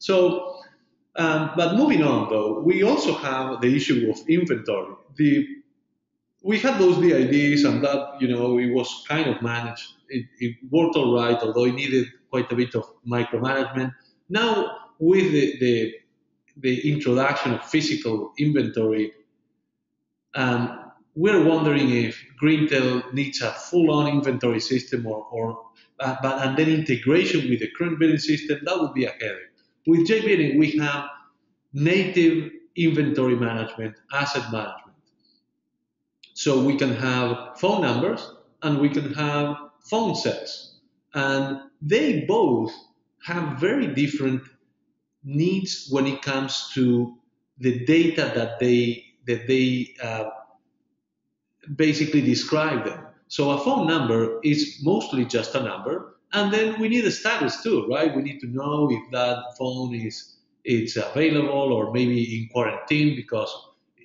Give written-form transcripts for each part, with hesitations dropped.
So, but moving on though, we also have the issue of inventory. We had those DIDs, and that it was kind of managed. It worked all right, although it needed quite a bit of micromanagement. Now, with the introduction of physical inventory, we're wondering if Greentel needs a full-on inventory system and then integration with the current billing system. That would be a headache. With jBilling, we have native inventory management, asset management. So we can have phone numbers and we can have phone sets. And they both have very different needs when it comes to the data that they basically describe them. So a phone number is mostly just a number, and then we need a status too, right? We need to know if that phone it's available or maybe in quarantine because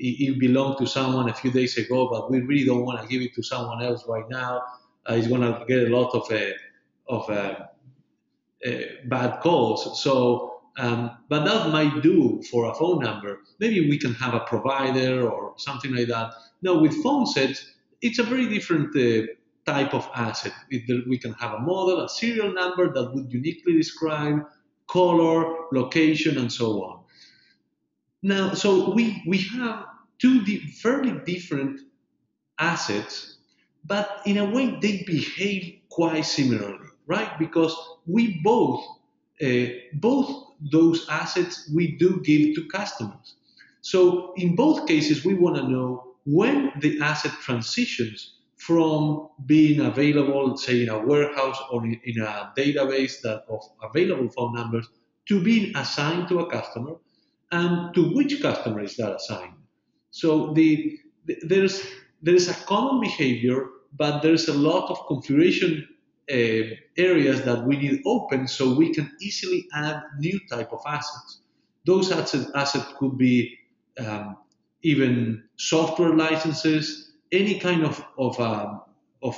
it belonged to someone a few days ago, but we really don't want to give it to someone else right now. It's going to get a lot of bad calls. So, but that might do for a phone number. Maybe we can have a provider or something like that. Now, with phone sets, it's a very different type of asset. We can have a model, a serial number that would uniquely describe color, location, and so on. Now, so we have two fairly different assets, but in a way they behave quite similarly, right? Because we both those assets we do give to customers. So in both cases, we want to know when the asset transitions from being available, say in a warehouse or in a database of available phone numbers, to being assigned to a customer, and to which customer is that assigned. So there's a common behavior, but there's a lot of configuration areas that we need open so we can easily add new type of assets. Those assets could be even software licenses, any kind of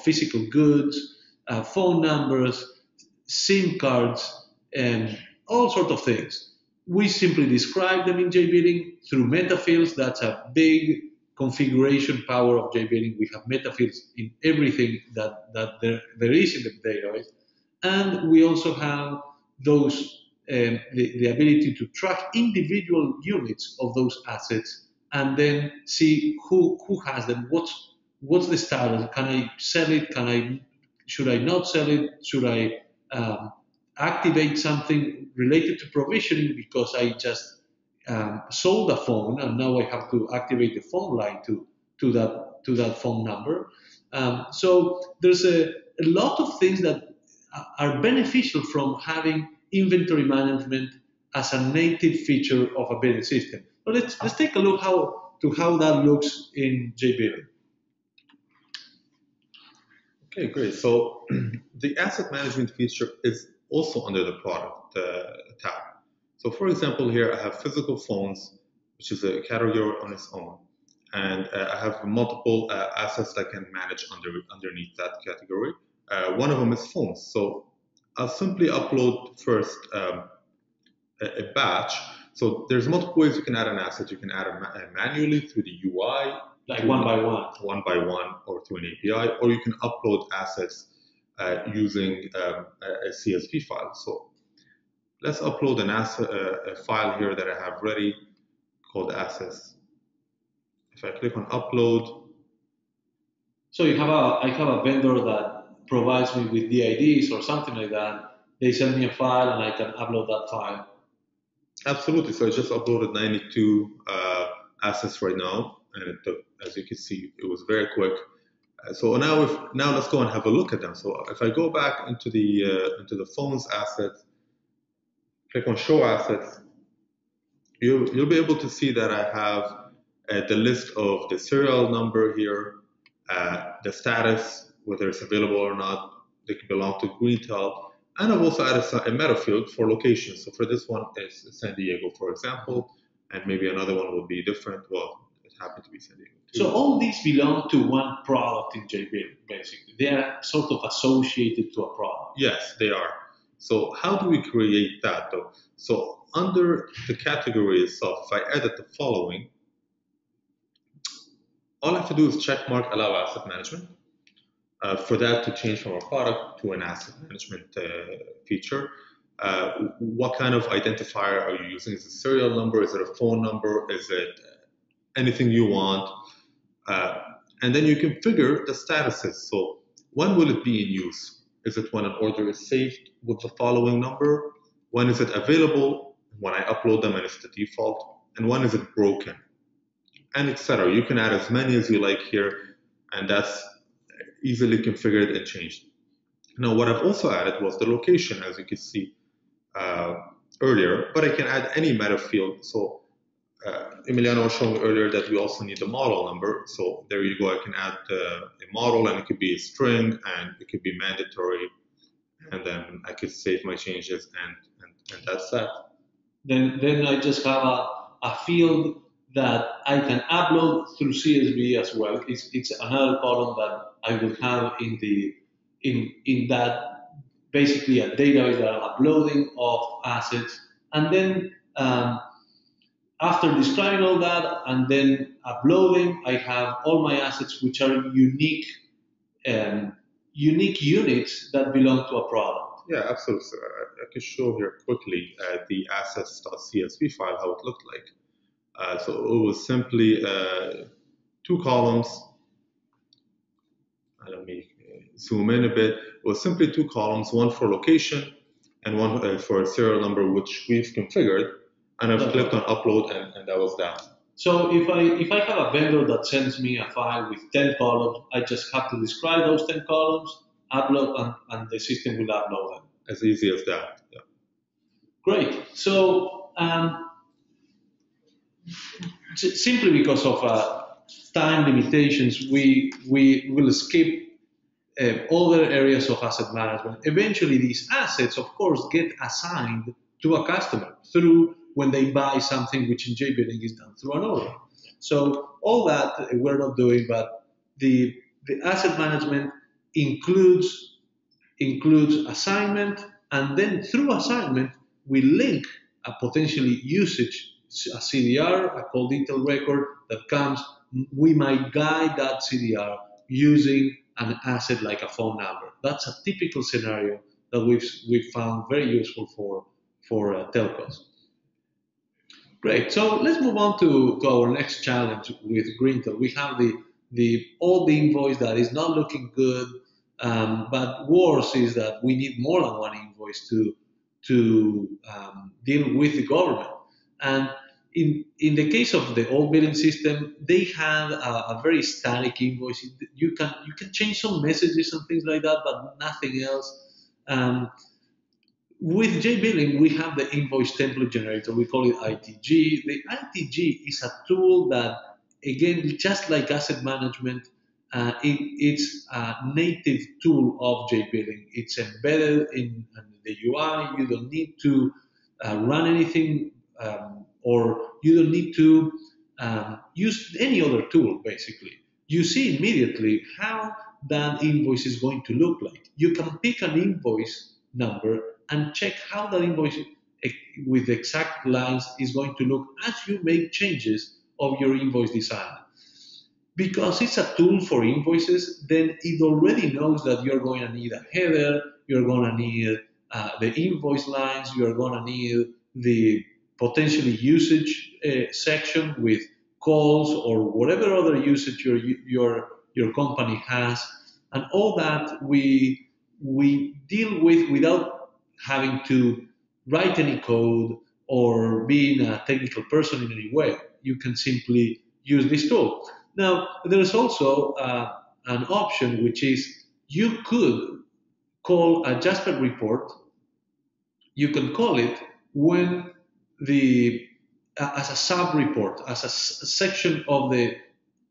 physical goods, phone numbers, SIM cards, and all sorts of things. We simply describe them in jBilling through metafields. That's a big configuration power of jBilling. We have metafields in everything that there is in the database. And we also have those the ability to track individual units of those assets and then see who has them, what's the status, can I sell it, should I not sell it, should I activate something related to provisioning because I just sold a phone and now I have to activate the phone line to that phone number. So there's a lot of things that are beneficial from having inventory management as a native feature of a billing system. But let's take a look how that looks in jBilling. Okay, great. So the asset management feature is also under the product tab. So for example, here I have physical phones, which is a category on its own. And I have multiple assets that I can manage underneath that category. One of them is phones. So I'll simply upload first a batch. So there's multiple ways you can add an asset. You can add it manually through the UI. Like one by one. One by one, or through an API, or you can upload assets using a CSV file. So let's upload a file here that I have ready called assets. If I click on upload. So I have a vendor that provides me with DIDs or something like that. They send me a file and I can upload that file. Absolutely. So I just uploaded 92 assets right now, and it took, as you can see, it was very quick. So now let's go and have a look at them. So if I go back into the phones asset, click on show assets, you'll be able to see that I have the list of the serial number here, the status, whether it's available or not. They can belong to Greentel. And I've also added a meta field for location. So for this one, it's San Diego, for example, and maybe another one will be different. Well, it happened to be San Diego too. So all these belong to one product in jBilling, basically. They are sort of associated to a product. Yes, they are. So how do we create that though? So under the category itself, if I edit the following, all I have to do is check mark allow asset management. For that to change from a product to an asset management feature. What kind of identifier are you using? Is it a serial number? Is it a phone number? Is it anything you want? And then you configure the statuses. So when will it be in use? Is it when an order is saved with the following number? When is it available? When I upload them and it's the default? And when is it broken? And etc. You can add as many as you like here, and that's easily configured and changed. Now, what I've also added was the location, as you can see earlier, but I can add any meta field. So Emiliano was showing earlier that we also need the model number. So there you go. I can add a model, and it could be a string, and it could be mandatory, and then I could save my changes, and that's that. Then I just have a field that I can upload through CSV as well. It's another column that I will have in that, basically a database that I'm uploading of assets, and then after describing all that and then uploading, I have all my assets which are unique units that belong to a product. Yeah, absolutely. So I can show here quickly the assets.csv file, how it looked like. So it was simply two columns. Let me zoom in a bit. It was simply two columns, one for location and one for a serial number, which we've configured. And I've clicked on upload, and that was that. So if I have a vendor that sends me a file with 10 columns, I just have to describe those 10 columns, upload, and the system will upload them. As easy as that. Yeah. Great. So simply because of time limitations, we will skip other areas of asset management. Eventually, these assets, of course, get assigned to a customer through when they buy something, which in jBilling is done through an order. So all that we're not doing, but the asset management includes assignment, and then through assignment we link a potentially usage, a CDR, a call detail record that comes. We might guide that CDR using an asset like a phone number. That's a typical scenario that we've found very useful for telcos. Great. So let's move on to our next challenge with Greentel. We have the old invoice that is not looking good, but worse is that we need more than one invoice to deal with the government. And in the case of the old billing system, they had a very static invoice. You can change some messages and things like that, but nothing else. With jBilling, we have the Invoice Template Generator. We call it ITG. The ITG is a tool that, again, just like asset management, it's a native tool of jBilling. It's embedded in the UI. You don't need to run anything, or you don't need to use any other tool, basically. You see immediately how that invoice is going to look like. You can pick an invoice number and check how that invoice with exact lines is going to look as you make changes of your invoice design. Because it's a tool for invoices, then it already knows that you're going to need a header, you're going to need the invoice lines, you're going to need the potentially usage section with calls or whatever other usage your company has, and all that we deal with without having to write any code or being a technical person in any way. You can simply use this tool. Now, there is also an option, which is you could call a Jasper report. You can call it when as a sub report, as a section of the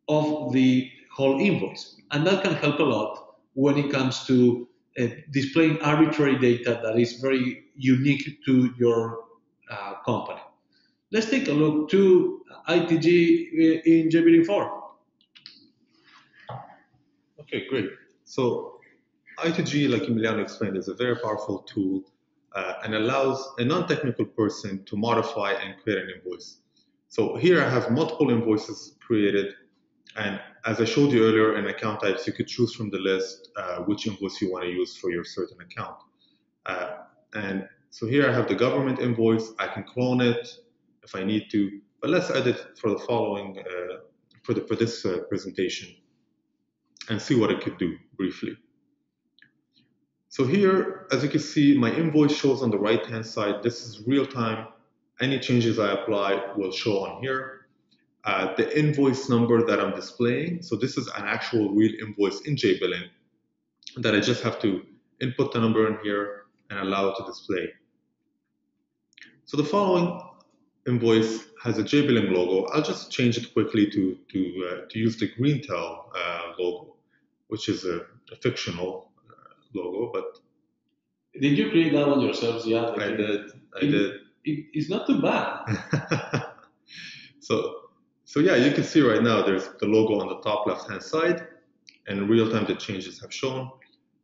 whole invoice, and that can help a lot when it comes to displaying arbitrary data that is very unique to your company. Let's take a look to ITG in jBilling 4. Okay, great. So ITG, like Emiliano explained, is a very powerful tool and allows a non-technical person to modify and create an invoice. So here I have multiple invoices created, and as I showed you earlier in account types, you could choose from the list which invoice you want to use for your certain account. And so here I have the government invoice. I can clone it if I need to, but let's edit for the following, for this presentation, and see what it could do briefly. So here, as you can see, my invoice shows on the right-hand side. This is real time. Any changes I apply will show on here. The invoice number that I'm displaying, so this is an actual real invoice in jBilling that I just have to input the number in here and allow it to display. So the following invoice has a jBilling logo. I'll just change it quickly to use the Greentel logo, which is a fictional logo, but did you create that one yourselves? Yeah, I did. It's not too bad. So yeah, you can see right now there's the logo on the top left-hand side, and in real time the changes have shown.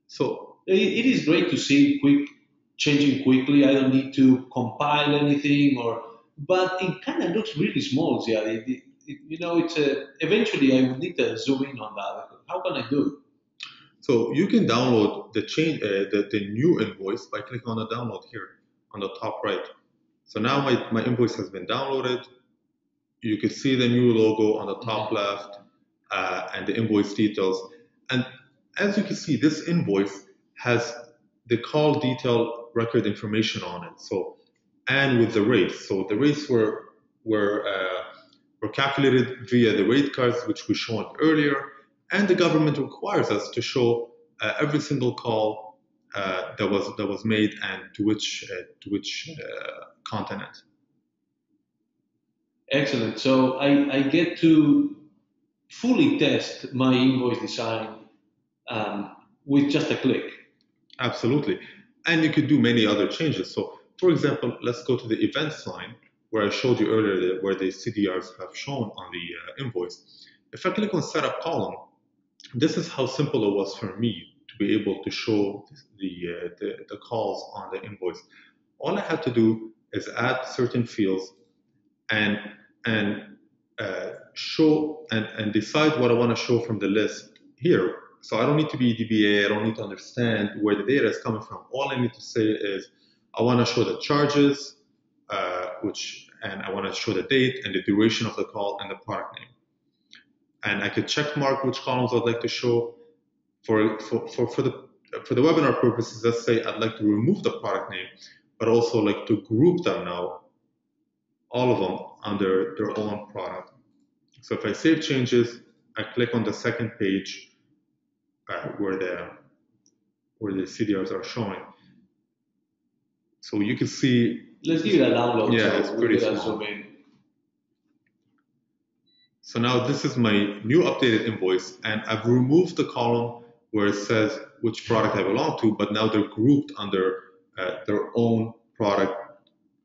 So it is great to see changing quickly. I don't need to compile anything, but it kind of looks really small. Yeah, it's eventually I would need to zoom in on that. How can I do it? So you can download the new invoice by clicking on the download here on the top right. So now my invoice has been downloaded. You can see the new logo on the top left and the invoice details. And as you can see, this invoice has the call detail record information on it. So, and with the rates. So the rates were calculated via the rate cards, which we showed earlier. And the government requires us to show every single call that was made and to which continent. Excellent. So I get to fully test my invoice design with just a click. Absolutely. And you could do many other changes. So for example, let's go to the events line where I showed you earlier where the CDRs have shown on the invoice. If I click on setup column, this is how simple it was for me to be able to show the calls on the invoice. All I had to do is add certain fields and show and decide what I want to show from the list here. So I don't need to be DBA, I don't need to understand where the data is coming from. All I need to say is I want to show the charges, and I want to show the date and the duration of the call and the product name. And I could check mark which columns I'd like to show. For the webinar purposes, let's say I'd like to remove the product name, but also like to group them now, all of them under their own product. So if I save changes, I click on the second page where the CDRs are showing. So you can see. Let's give it a download. Yeah, so it's pretty small. So now this is my new updated invoice, and I've removed the column where it says which product I belong to, but now they're grouped under their own product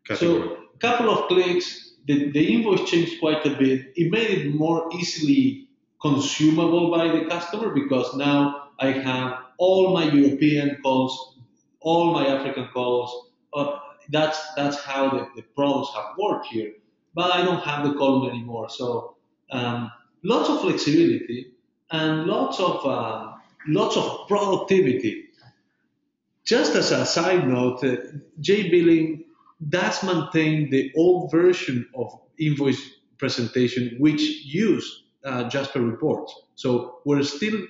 category. So a couple of clicks, the invoice changed quite a bit. It made it more easily consumable by the customer because now I have all my European calls, all my African calls. That's how the products have worked here. But I don't have the column anymore. So lots of flexibility and lots of productivity. Just as a side note, jBilling does maintain the old version of invoice presentation, which use Jasper reports. So we're still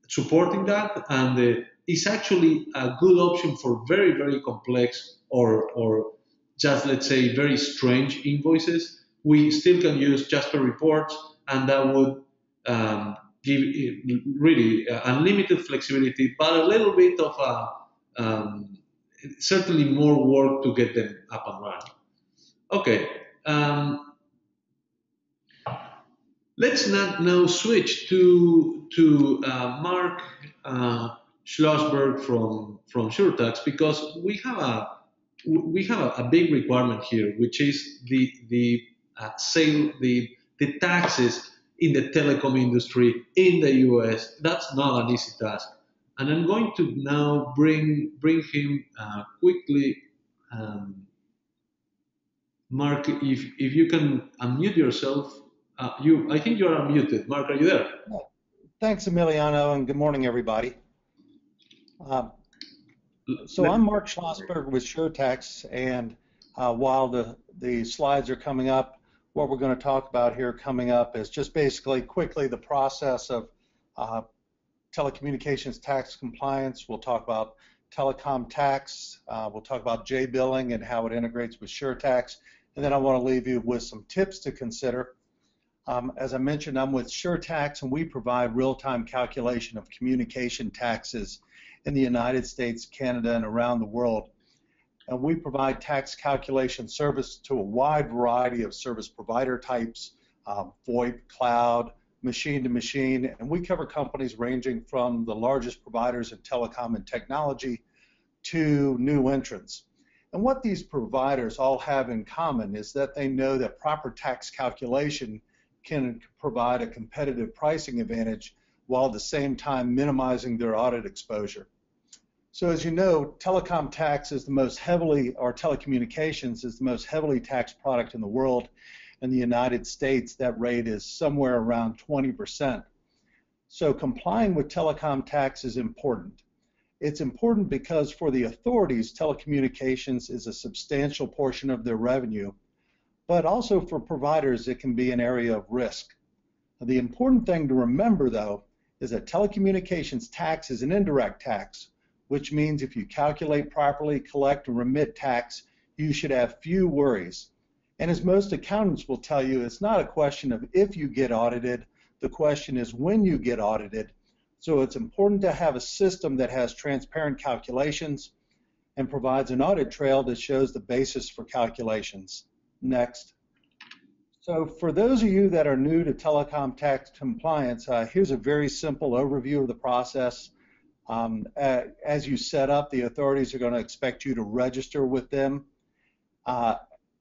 supporting that, and it's actually a good option for very, very complex or just, let's say, very strange invoices. We still can use Jasper reports, and that would give really unlimited flexibility, but a little bit of certainly more work to get them up and running. Okay, let's now switch to Mark Schlossberg from SureTax, because we have a big requirement here, which is the taxes in the telecom industry in the US. That's not an easy task. And I'm going to now bring him quickly Mark, if you can unmute yourself, I think you are unmuted. Mark, are you there? Thanks, Emiliano, and good morning, everybody. So I'm Mark Schlossberg with SureTax, and while the slides are coming up, what we're going to talk about here coming up is just basically quickly the process of telecommunications tax compliance. We'll talk about Telecom tax. We'll talk about jBilling and how it integrates with SureTax, and then I want to leave you with some tips to consider. As I mentioned, I'm with SureTax, and we provide real-time calculation of communication taxes in the United States, Canada, and around the world. And we provide tax calculation service to a wide variety of service provider types, VoIP, cloud, machine-to-machine, and we cover companies ranging from the largest providers in telecom and technology to new entrants. And what these providers all have in common is that they know that proper tax calculation can provide a competitive pricing advantage while at the same time minimizing their audit exposure. So as you know, telecom tax is the most heavily, or telecommunications is the most heavily taxed product in the world. In the United States, that rate is somewhere around 20%. So complying with telecom tax is important. It's important because for the authorities, telecommunications is a substantial portion of their revenue, but also for providers, it can be an area of risk. The important thing to remember, though, is that telecommunications tax is an indirect tax, which means if you calculate properly, collect, and remit tax, you should have few worries. And as most accountants will tell you, it's not a question of if you get audited, the question is when you get audited. So it's important to have a system that has transparent calculations and provides an audit trail that shows the basis for calculations. Next. So for those of you that are new to telecom tax compliance, here's a very simple overview of the process. As you set up, the authorities are going to expect you to register with them.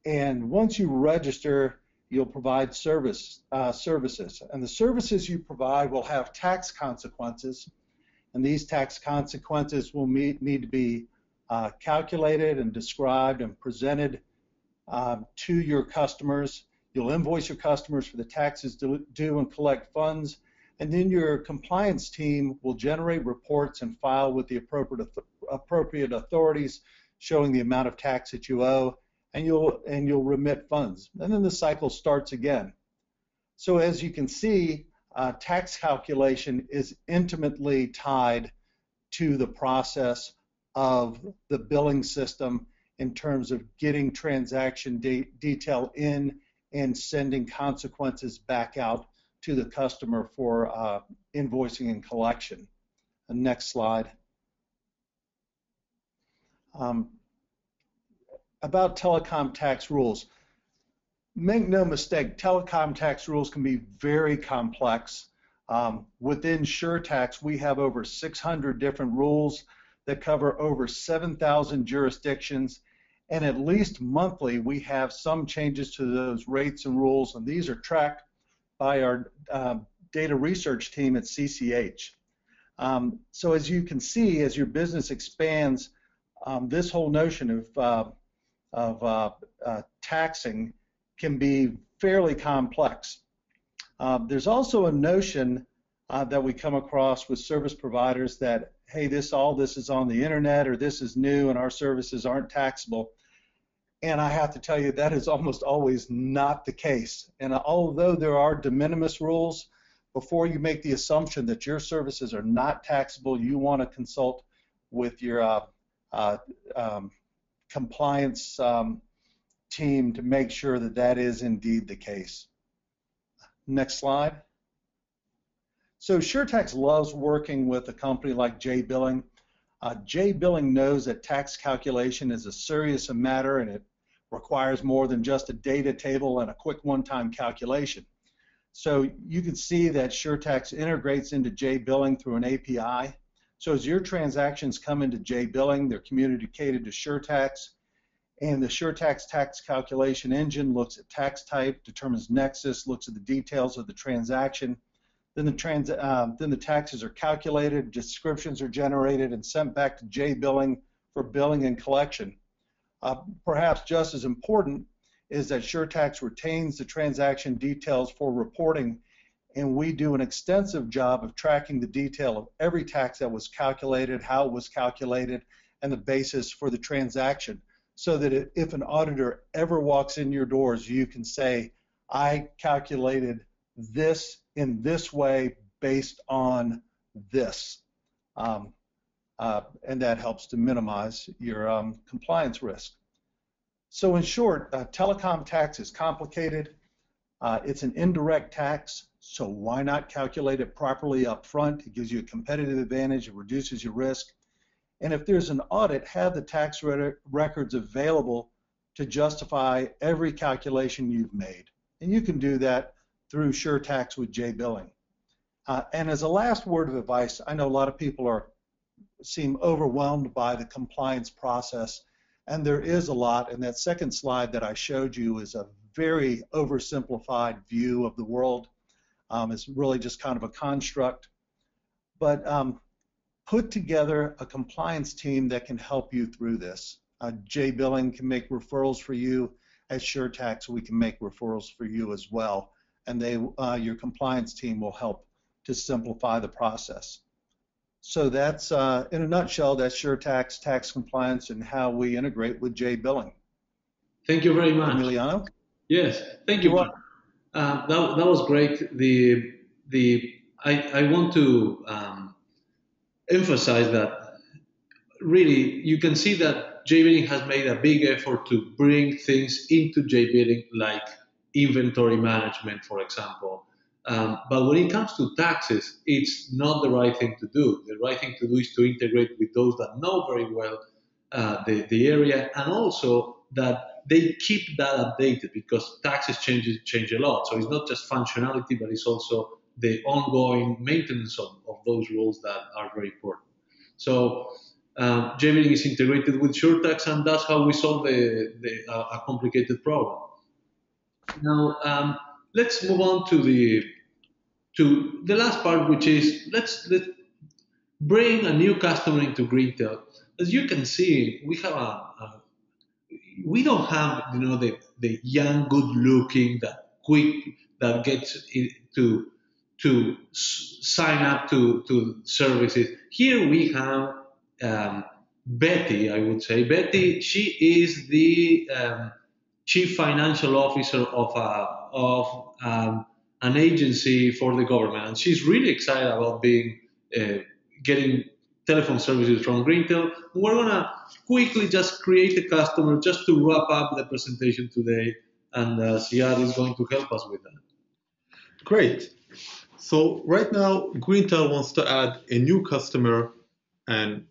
And once you register, you'll provide services. And the services you provide will have tax consequences. And these tax consequences will need to be calculated and described and presented to your customers. You'll invoice your customers for the taxes due and collect funds. And then your compliance team will generate reports and file with the appropriate authorities showing the amount of tax that you owe, and you'll remit funds. And then the cycle starts again. So as you can see, tax calculation is intimately tied to the process of the billing system in terms of getting transaction detail in and sending consequences back out to the customer for invoicing and collection. The next slide. About telecom tax rules. Make no mistake, telecom tax rules can be very complex. Within SureTax, we have over 600 different rules that cover over 7,000 jurisdictions, and at least monthly we have some changes to those rates and rules, and these are tracked by our data research team at CCH. So as you can see, as your business expands, this whole notion of taxing can be fairly complex. There's also a notion that we come across with service providers that, hey, all this is on the internet, or this is new and our services aren't taxable. And I have to tell you, that is almost always not the case. And although there are de minimis rules, before you make the assumption that your services are not taxable, you want to consult with your compliance team to make sure that that is indeed the case. Next slide. So SureTax loves working with a company like jBilling. jBilling knows that tax calculation is a serious matter, and it requires more than just a data table and a quick one-time calculation. So you can see that SureTax integrates into jBilling through an API. So as your transactions come into jBilling, they're communicated to SureTax, and the SureTax tax calculation engine looks at tax type, determines nexus, looks at the details of the transaction. Then the taxes are calculated, descriptions are generated, and sent back to jBilling for billing and collection. Perhaps just as important is that SureTax retains the transaction details for reporting, and we do an extensive job of tracking the detail of every tax that was calculated, how it was calculated, and the basis for the transaction, so that if an auditor ever walks in your doors, you can say, I calculated this in this way based on this. And that helps to minimize your compliance risk. So in short, telecom tax is complicated. It's an indirect tax, so why not calculate it properly up front? It gives you a competitive advantage, it reduces your risk. And if there's an audit, have the tax records available to justify every calculation you've made. And you can do that through SureTax with jBilling. And as a last word of advice, I know a lot of people seem overwhelmed by the compliance process, and there is a lot, and that second slide that I showed you is a very oversimplified view of the world. It's really just kind of a construct, but put together a compliance team that can help you through this. jBilling can make referrals for you. At SureTax, we can make referrals for you as well, and your compliance team will help to simplify the process. So that's, in a nutshell, that's SureTax, tax compliance, and how we integrate with jBilling. Thank you very much. Emiliano? Yes, thank you. That was great. I want to emphasize that really you can see that jBilling has made a big effort to bring things into jBilling like inventory management, for example. But when it comes to taxes, it's not the right thing to do. The right thing to do is to integrate with those that know very well the area, and also that they keep that updated, because taxes change a lot. So it's not just functionality, but it's also the ongoing maintenance of those rules that are very important. So jBilling is integrated with SureTax, and that's how we solve a complicated problem. Now, let's move on to the last part, which is let's bring a new customer into Greentel. As you can see, we don't have the young, good-looking, that gets to sign up to services. Here we have Betty. I would say Betty. She is the chief financial officer of an agency for the government, and she's really excited about getting telephone services from Greentel. We're gonna quickly just create a customer just to wrap up the presentation today, and Siad is going to help us with that. Great. So right now, Greentel wants to add a new customer, and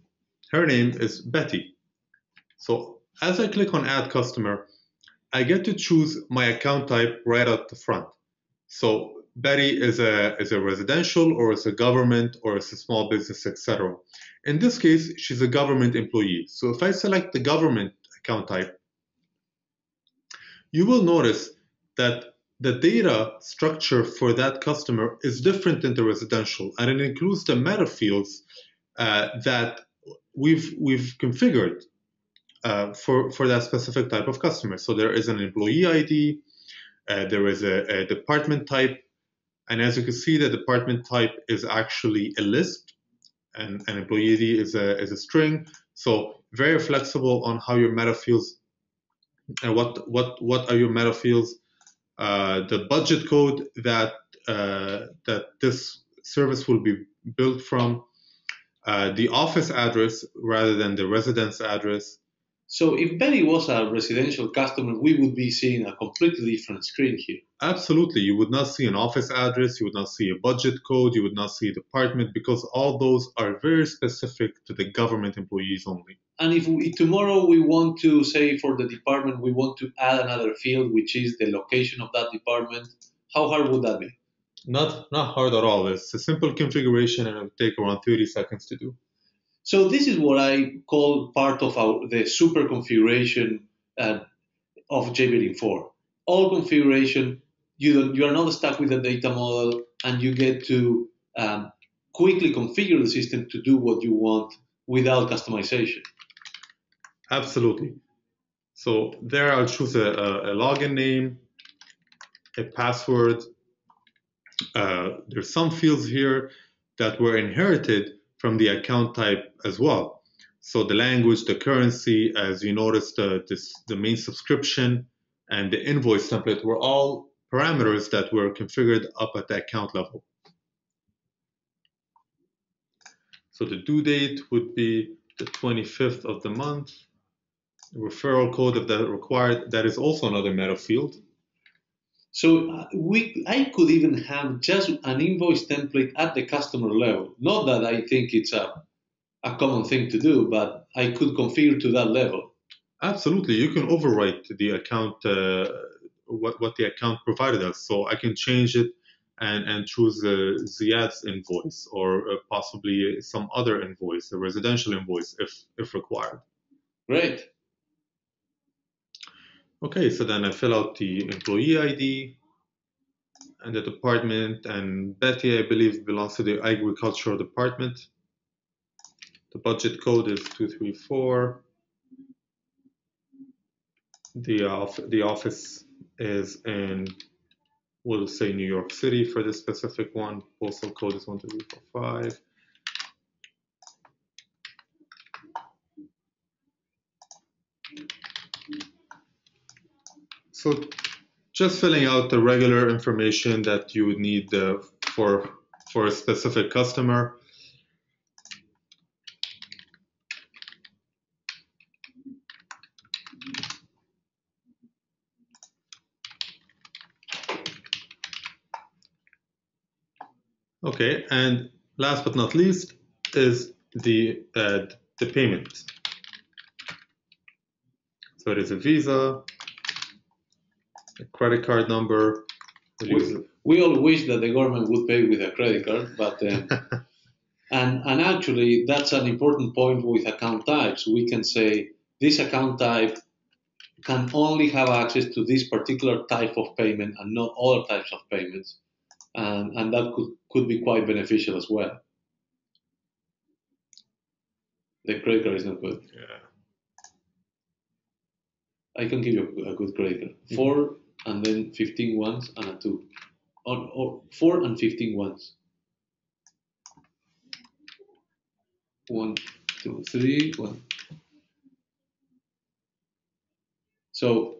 her name is Betty. So as I click on Add Customer, I get to choose my account type right at the front. So Betty is a residential, or is a government, or is a small business, etc. In this case, she's a government employee. So if I select the government account type, you will notice that the data structure for that customer is different than the residential, and it includes the meta fields that we've configured for that specific type of customer. So there is an employee ID, there is a department type, and as you can see, the department type is actually a list, and an employee ID is a string. So very flexible on how your meta fields and what are your meta fields. The budget code that this service will be built from, the office address rather than the residence address. So if Betty was a residential customer, we would be seeing a completely different screen here. Absolutely. You would not see an office address, you would not see a budget code, you would not see a department, because all those are very specific to the government employees only. And if tomorrow we want to say for the department, we want to add another field, which is the location of that department, how hard would that be? Not hard at all. It's a simple configuration, and it would take around 30 seconds to do. So this is what I call part of the super configuration of jBilling 4. All configuration, you are not stuck with a data model, and you get to quickly configure the system to do what you want without customization. Absolutely. So there I'll choose a login name, a password. There's some fields here that were inherited from the account type as well. So the language, the currency, as you noticed, the main subscription and the invoice template were all parameters that were configured up at the account level. So the due date would be the 25th of the month. The referral code, if that required, that is also another meta field. So I could even have just an invoice template at the customer level. Not that I think it's a common thing to do, but I could configure to that level. Absolutely, you can overwrite the account, what the account provided us. So I can change it and choose Ziad's invoice or possibly some other invoice, a residential invoice if required. Great. Okay, so then I fill out the employee ID and the department, and Betty, I believe, belongs to the agricultural department. The budget code is 234. The office is in, we'll say, New York City for this specific one. Postal code is 12345. So just filling out the regular information that you would need for a specific customer. Okay, and last but not least is the payment. So it is a Visa, a credit card number. We all wish that the government would pay with a credit card, but and actually that's an important point with account types. We can say this account type can only have access to this particular type of payment and not other types of payments, and that could be quite beneficial as well. The credit card is not good. Yeah. I can give you a good credit card. 4 and then 15 ones and a 2. Or 4 and 15 ones. 1, 2, 3, 1. So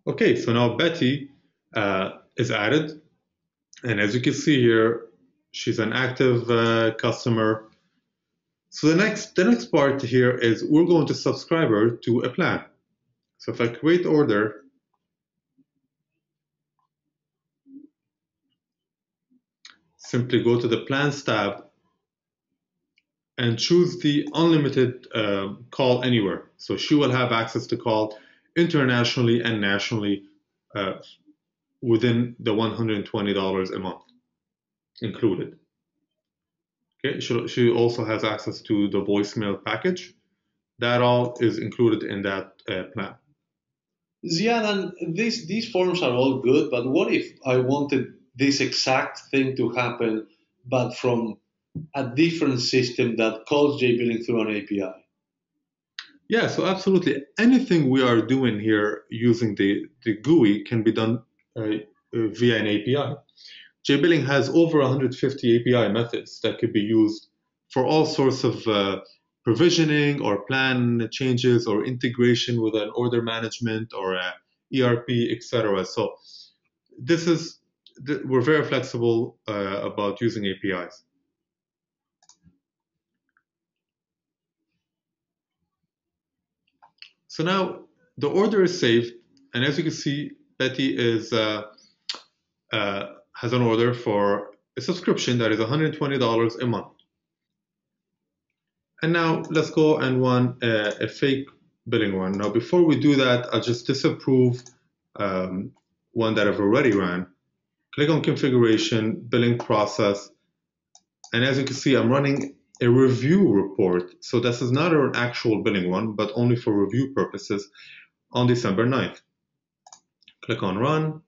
okay, so now Betty is added, and as you can see here, she's an active customer. So the next part here is we're going to subscribe her to a plan. So if I create order, simply go to the plans tab and choose the unlimited call anywhere. So she will have access to call internationally and nationally within the $120 a month included. Okay, she also has access to the voicemail package. That all is included in that plan. Ziad, these forms are all good, but what if I wanted this exact thing to happen, but from a different system that calls jBilling through an API? Yeah, so absolutely. Anything we are doing here using the GUI can be done via an API. jBilling has over 150 API methods that could be used for all sorts of provisioning or plan changes or integration with an order management or a ERP, etc. So we're very flexible about using APIs. So now the order is saved, and as you can see, Betty is has an order for a subscription that is $120 a month. And now let's go and run a fake billing run. Now before we do that, I'll just disapprove one that I've already ran. Click on configuration, billing process, and as you can see, I'm running a review report. So this is not an actual billing run, but only for review purposes on December 9th. Click on Run.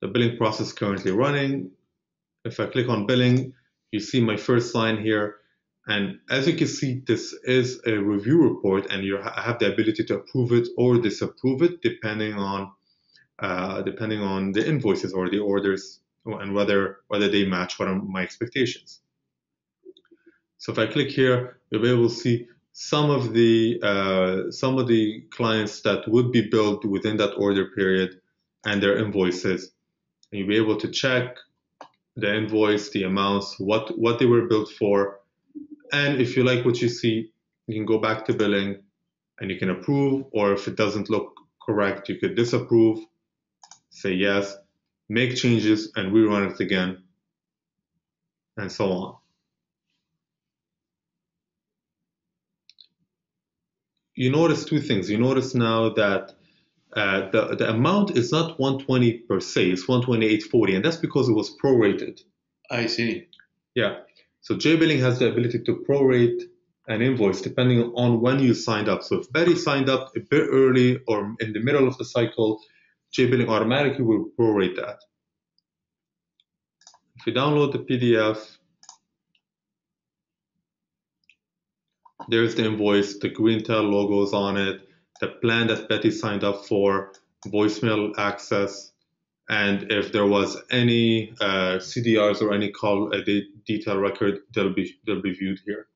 The billing process is currently running. If I click on Billing, you see my first line here. And as you can see, this is a review report, and you have the ability to approve it or disapprove it depending on the invoices or the orders and whether they match what are my expectations. So if I click here, you'll be able to see some of the clients that would be billed within that order period and their invoices. And you'll be able to check the invoice, the amounts, what they were billed for. And if you like what you see, you can go back to billing and you can approve, or if it doesn't look correct, you could disapprove, say yes, make changes and rerun it again, and so on. You notice two things. You notice now that the amount is not 120 per se, it's 128.40, and that's because it was prorated. I see. Yeah. So jBilling has the ability to prorate an invoice depending on when you signed up. So if Betty signed up a bit early or in the middle of the cycle, jBilling automatically will prorate that. If you download the PDF, there's the invoice, the green tail logos on it, the plan that Betty signed up for, voicemail access, and if there was any CDRs or any call detail record, they'll be viewed here.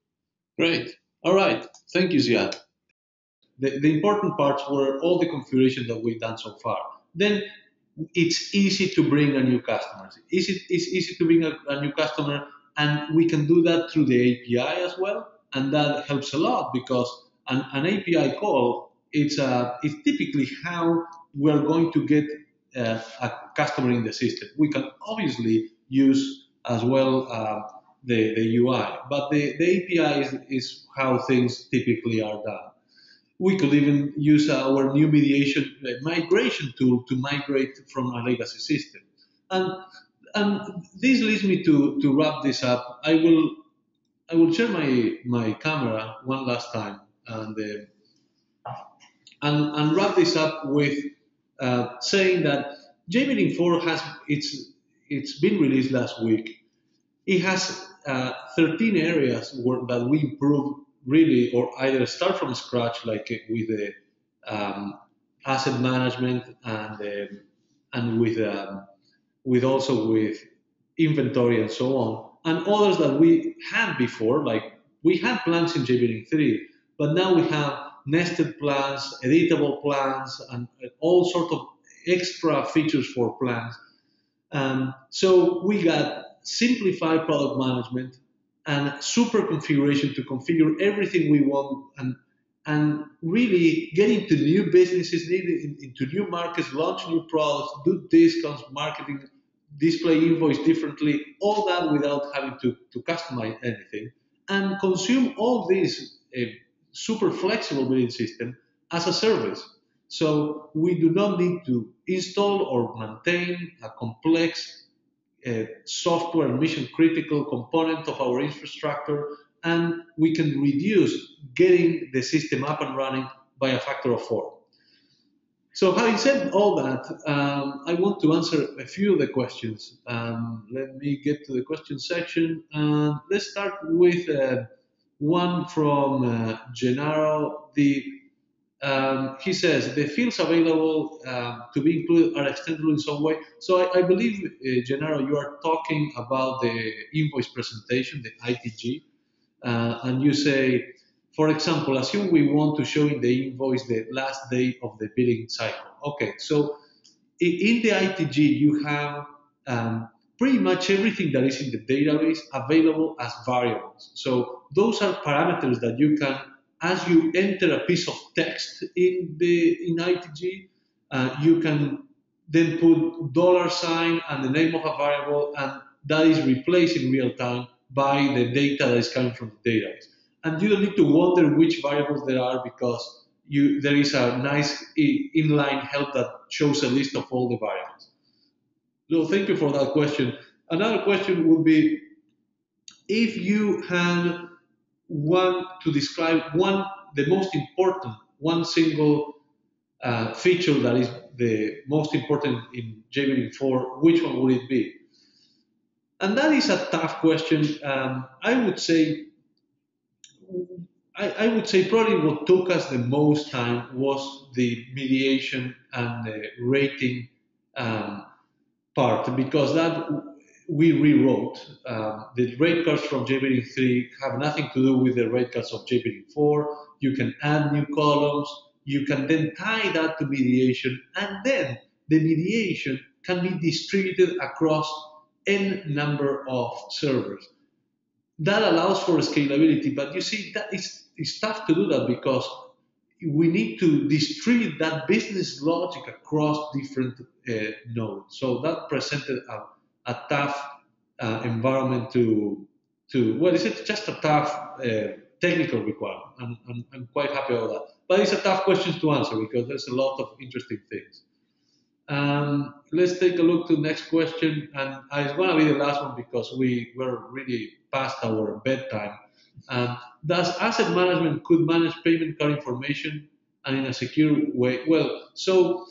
Great. All right. Thank you, Ziad. The important parts were all the configuration that we've done so far. Then it's easy to bring a new customer. It's easy to bring a new customer, and we can do that through the API as well, and that helps a lot because an API call it's typically how we're going to get a customer in the system. We can obviously use as well the UI, but the API is how things typically are done. We could even use our new mediation migration tool to migrate from a legacy system. And this leads me to wrap this up. I will share my camera one last time and wrap this up with saying that jBilling 4 it's been released last week. It has 13 areas that we improve really, or either start from scratch, like with the asset management and with also with inventory and so on, and others that we had before, like we had plans in jBilling 3, but now we have nested plans, editable plans, and all sort of extra features for plans. So we got simplified product management and super configuration to configure everything we want and really get into new businesses, into new markets, launch new products, do discounts, marketing, display invoice differently, all that without having to customize anything, and consume all this super flexible billing system as a service. So we do not need to install or maintain a complex software mission critical component of our infrastructure, and we can reduce getting the system up and running by a factor of 4. So having said all that, I want to answer a few of the questions. Let me get to the question section. Let's start with one from Gennaro. He says, the fields available to be included are extendable in some way. So I believe, Gennaro, you are talking about the invoice presentation, the ITG, and you say, for example, assume we want to show in the invoice the last day of the billing cycle. Okay, so in the ITG, you have pretty much everything that is in the database available as variables. So those are parameters that you can, as you enter a piece of text in ITG, you can then put $sign and the name of a variable, and that is replaced in real time by the data that is coming from the database. And you don't need to wonder which variables there are because there is a nice inline help that shows a list of all the variables. So thank you for that question. Another question would be, if you had to describe the most important, one single feature that is the most important in jBilling 4, which one would it be? And that is a tough question. I would say probably what took us the most time was the mediation and the rating um, part, because that we rewrote. The rate cards from jBilling 3 have nothing to do with the rate cards of jBilling 4. You can add new columns. You can then tie that to mediation, and then the mediation can be distributed across n number of servers. That allows for scalability, but you see that it's tough to do that because we need to distribute that business logic across different nodes. So that presented a tough environment to well, it's just a tough technical requirement. I'm quite happy about that. But it's a tough question to answer because there's a lot of interesting things. Let's take a look to the next question, and it's going to be the last one because we were really past our bedtime. Does asset management could manage payment card information and in a secure way? Well, so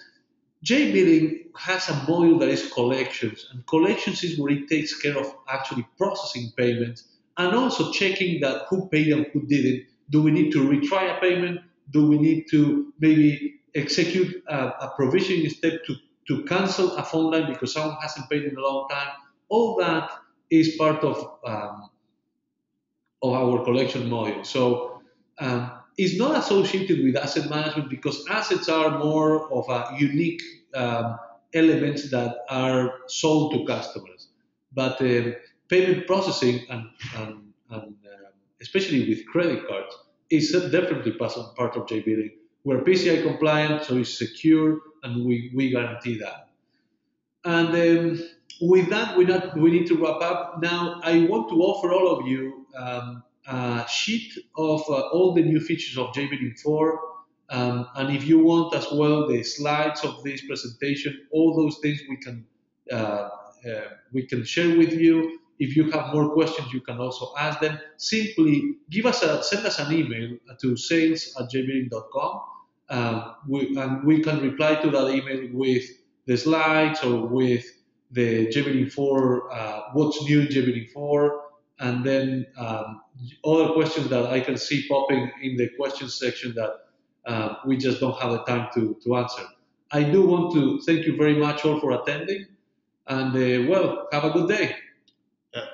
jBilling has a module that is collections, and collections is where it takes care of actually processing payments and also checking that who paid and who didn't. Do we need to retry a payment? Do we need to maybe execute a provisioning step to cancel a phone line because someone hasn't paid in a long time? All that is part of our collection module. So it's not associated with asset management because assets are more of a unique elements that are sold to customers. But payment processing and especially with credit cards is definitely part of jBilling. We're PCI compliant, so it's secure, and we guarantee that. And with that, we need to wrap up. Now, I want to offer all of you a sheet of all the new features of jBilling 4. And if you want as well the slides of this presentation, all those things we can share with you. If you have more questions, you can also ask them. Simply send us an email to sales@jbilling.com. And we can reply to that email with the slides or with the jBilling 4, what's new in jBilling 4, and then other questions that I can see popping in the questions section that we just don't have the time to answer. I do want to thank you very much all for attending, and well, have a good day. Yeah.